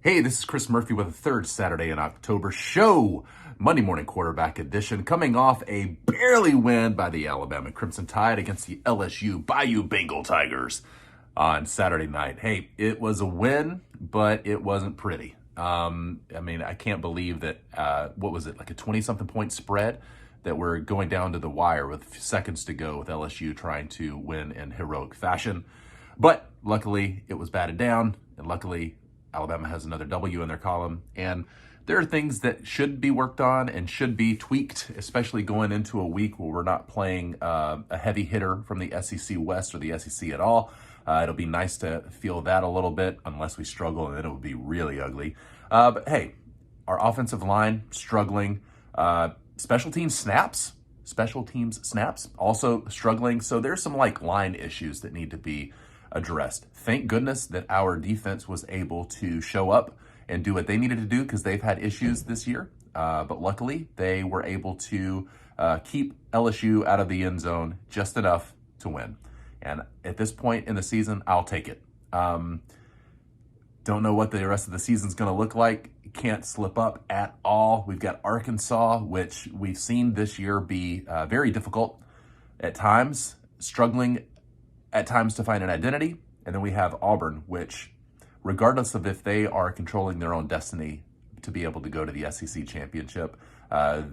Hey, this is Chris Murphy with the third Saturday in October show, Monday morning quarterback edition, coming off a barely win by the Alabama Crimson Tide against the LSU Bayou Bengal Tigers on Saturday night. Hey, it was a win, but it wasn't pretty. I can't believe that, what was it, like a 20-something point spread that we're going down to the wire with seconds to go with LSU trying to win in heroic fashion. But luckily, it was batted down, and luckily, Alabama has another W in their column, and there are things that should be worked on and should be tweaked, especially going into a week where we're not playing a heavy hitter from the SEC West or the SEC at all. It'll be nice to feel that a little bit, unless we struggle, and then it would be really ugly. But hey, our offensive line struggling. Special teams snaps also struggling. So there's some line issues that need to be addressed. Thank goodness that our defense was able to show up and do what they needed to do, because they've had issues this year. But luckily, they were able to keep LSU out of the end zone just enough to win. And at this point in the season, I'll take it. Don't know what the rest of the season's going to look like. Can't slip up at all. We've got Arkansas, which we've seen this year be very difficult at times, struggling at times to find an identity. And then we have Auburn, which, regardless of if they are controlling their own destiny to be able to go to the SEC championship,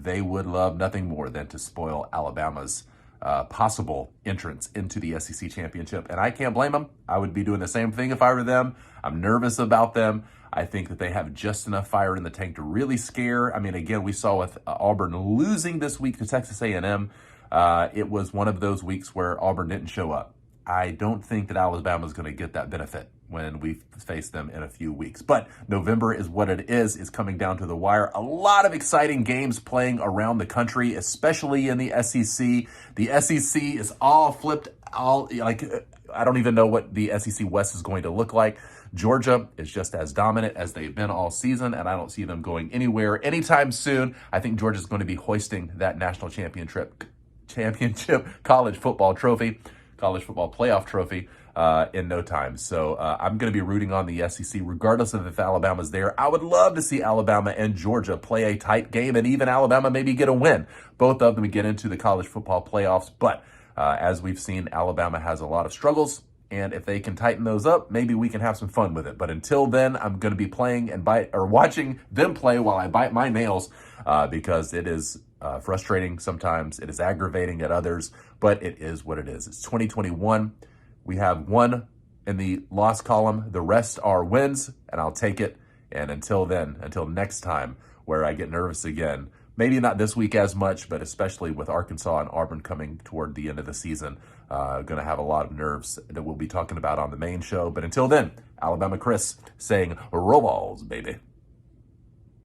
they would love nothing more than to spoil Alabama's possible entrance into the SEC championship. And I can't blame them. I would be doing the same thing if I were them. I'm nervous about them. I think that they have just enough fire in the tank to really scare. Again, we saw with Auburn losing this week to Texas A&M, it was one of those weeks where Auburn didn't show up. I don't think that Alabama is going to get that benefit when we face them in a few weeks. But November is what it is. It's coming down to the wire. A lot of exciting games playing around the country, especially in the SEC. The SEC is all flipped. I don't even know what the SEC West is going to look like. Georgia is just as dominant as they've been all season, and I don't see them going anywhere anytime soon. I think Georgia's going to be hoisting that national championship college football playoff trophy in no time. So I'm going to be rooting on the SEC regardless of if Alabama's there. I would love to see Alabama and Georgia play a tight game, and even Alabama maybe get a win. Both of them get into the college football playoffs. But as we've seen, Alabama has a lot of struggles, and if they can tighten those up, maybe we can have some fun with it. But until then, I'm going to be playing and watching them play while I bite my nails, because it is frustrating sometimes. It is aggravating at others, but it is what it is. It's 2021. We have one in the loss column. The rest are wins, and I'll take it. And until then, until next time, where I get nervous again, maybe not this week as much, but especially with Arkansas and Auburn coming toward the end of the season, going to have a lot of nerves that we'll be talking about on the main show. But until then, Alabama Chris saying, roll balls, baby.